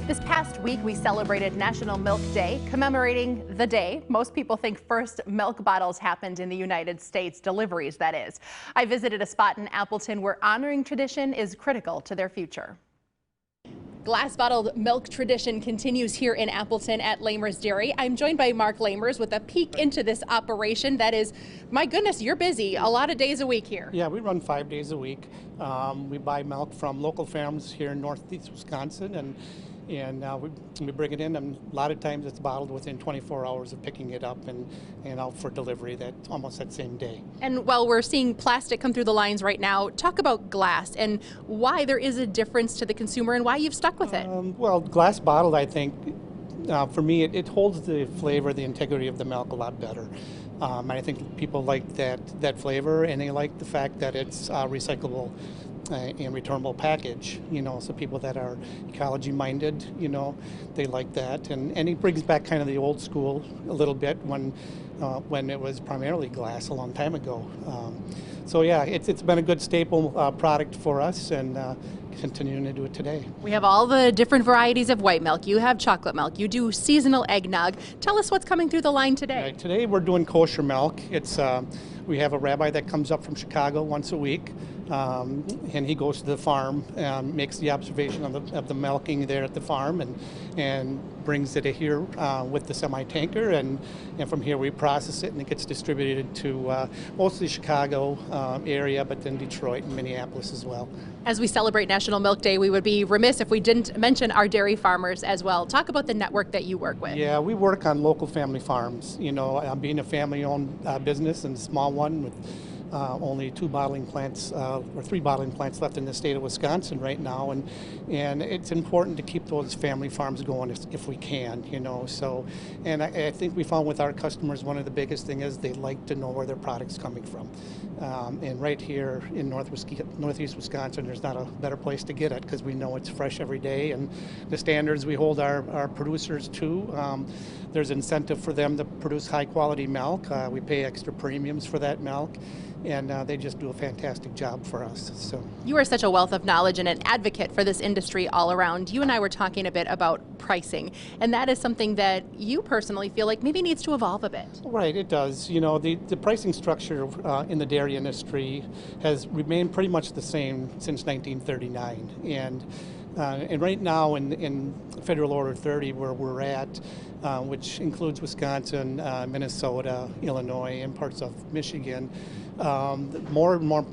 This past week, we celebrated National Milk Day, commemorating the day most people think first milk bottles happened in the United States, deliveries that is. I visited a spot in Appleton where honoring tradition is critical to their future. Glass bottled milk tradition continues here in Appleton at Lamers Dairy. I'm joined by Mark Lamers with a peek into this operation that is, my goodness, you're busy a lot of days a week here. Yeah, we run 5 days a week. We buy milk from local farms here in northeast Wisconsin, and we bring it in, and a lot of times it's bottled within 24 hours of picking it up and out for delivery almost that same day. And while we're seeing plastic come through the lines right now, talk about glass and why there is a difference to the consumer and why you've stuck with it. Well, glass bottled, I think, for me, it holds the flavor, the integrity of the milk a lot better. And I think people like that flavor, and they like the fact that it's recyclable and returnable package, so people that are ecology minded, they like that. And it brings back kind of the old school a little bit when it was primarily glass a long time ago. So yeah, it's been a good staple product for us, and continuing to do it today. We have all the different varieties of white milk. You have chocolate milk. You do seasonal eggnog. Tell us what's coming through the line today. Right, today we're doing kosher milk. We have a rabbi that comes up from Chicago once a week, and he goes to the farm and makes the observation of the milking there at the farm, and brings it here with the semi-tanker, and from here we process it, and it gets distributed to mostly Chicago area, but then Detroit and Minneapolis as well. As we celebrate National Milk Day, we would be remiss if we didn't mention our dairy farmers as well. Talk about the network that you work with. Yeah, we work on local family farms. Being a family-owned business and a small one with only 2 bottling plants or 3 bottling plants left in the state of Wisconsin right now, and it's important to keep those family farms going if we can, So, and I think we found with our customers, one of the biggest thing is they like to know where their product's coming from. And right here in northeast Wisconsin, there's not a better place to get it because we know it's fresh every day, and the standards we hold our producers to. There's incentive for them to produce high quality milk. We pay extra premiums for that milk, and they just do a fantastic job for us. So you are such a wealth of knowledge and an advocate for this industry all around. You and I were talking a bit about pricing, and that is something that you personally feel like maybe needs to evolve a bit. Right, it does. The pricing structure in the dairy industry has remained pretty much the same since 1939, and right now in Federal Order 30, where we're at, which includes Wisconsin, Minnesota, Illinois, and parts of Michigan, more and more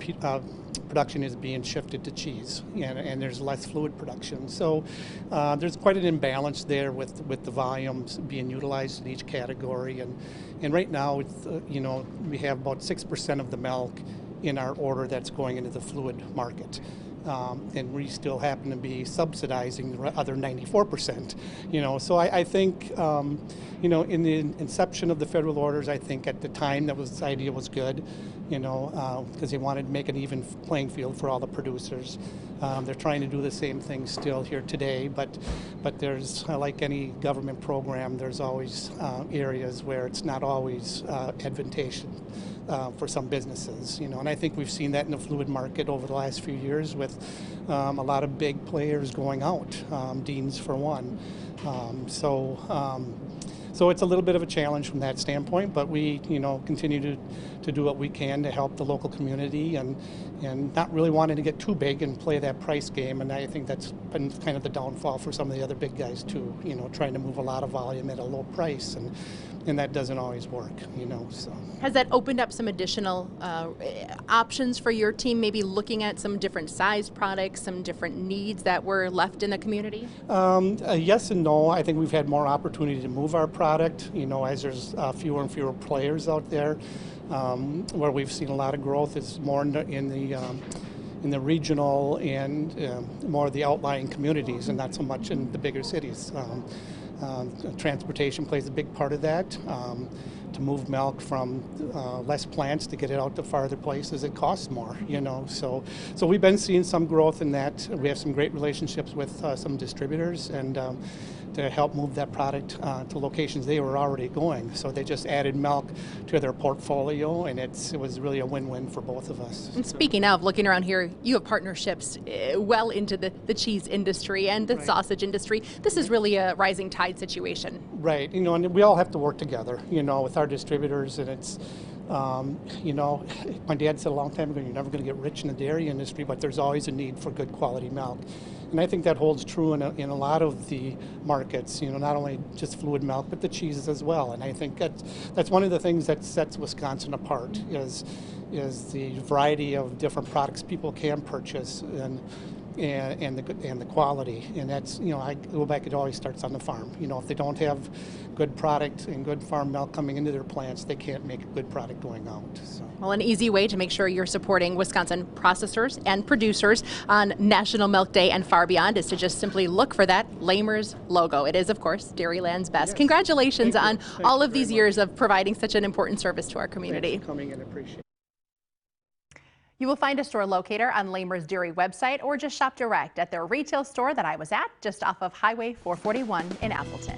production is being shifted to cheese, and there's less fluid production. So there's quite an imbalance there with the volumes being utilized in each category. And right now, we have about 6% of the milk in our order that's going into the fluid market. And we still happen to be subsidizing the other 94%. So I think, in the inception of the federal orders, I think at the time this idea was good, because they wanted to make an even playing field for all the producers. They're trying to do the same thing still here today, but there's, like any government program, there's always areas where it's not always advantageous for some businesses, and I think we've seen that in the fluid market over the last few years with a lot of big players going out, Dean's for one. So it's a little bit of a challenge from that standpoint, but we continue to do what we can to help the local community and not really wanting to get too big and play that price game. And I think that's been kind of the downfall for some of the other big guys too, trying to move a lot of volume at a low price, and that doesn't always work, so. Has that opened up some additional options for your team, maybe looking at some different sized products, some different needs that were left in the community? Yes and no. I think we've had more opportunity to move our product, as there's fewer and fewer players out there. Where we've seen a lot of growth is more in the regional and more of the outlying communities, and not so much in the bigger cities. Transportation plays a big part of that. To move milk from less plants to get it out to farther places, it costs more, So we've been seeing some growth in that. We have some great relationships with some distributors, and to help move that product to locations they were already going. So they just added milk to their portfolio, and it was really a win-win for both of us. And speaking of, looking around here, you have partnerships well into the cheese industry and the Right. sausage industry. This is really a rising tide situation. Right, and we all have to work together, with our distributors, and it's, my dad said a long time ago, you're never going to get rich in the dairy industry, but there's always a need for good quality milk. And I think that holds true in a lot of the markets, not only just fluid milk, but the cheeses as well. And I think that's one of the things that sets Wisconsin apart is the variety of different products people can purchase and the quality. And that's, I go back, it always starts on the farm. If they don't have good product and good farm milk coming into their plants, they can't make a good product going out. So. Well, an easy way to make sure you're supporting Wisconsin processors and producers on National Milk Day and far beyond is to just simply look for that Lamers logo. It is, of course, Dairyland's best. Yes. Congratulations on all of these years of providing such an important service to our community. Thanks for coming in, appreciate it. You will find a store locator on Lamers Dairy website or just shop direct at their retail store that I was at just off of Highway 441 in Appleton.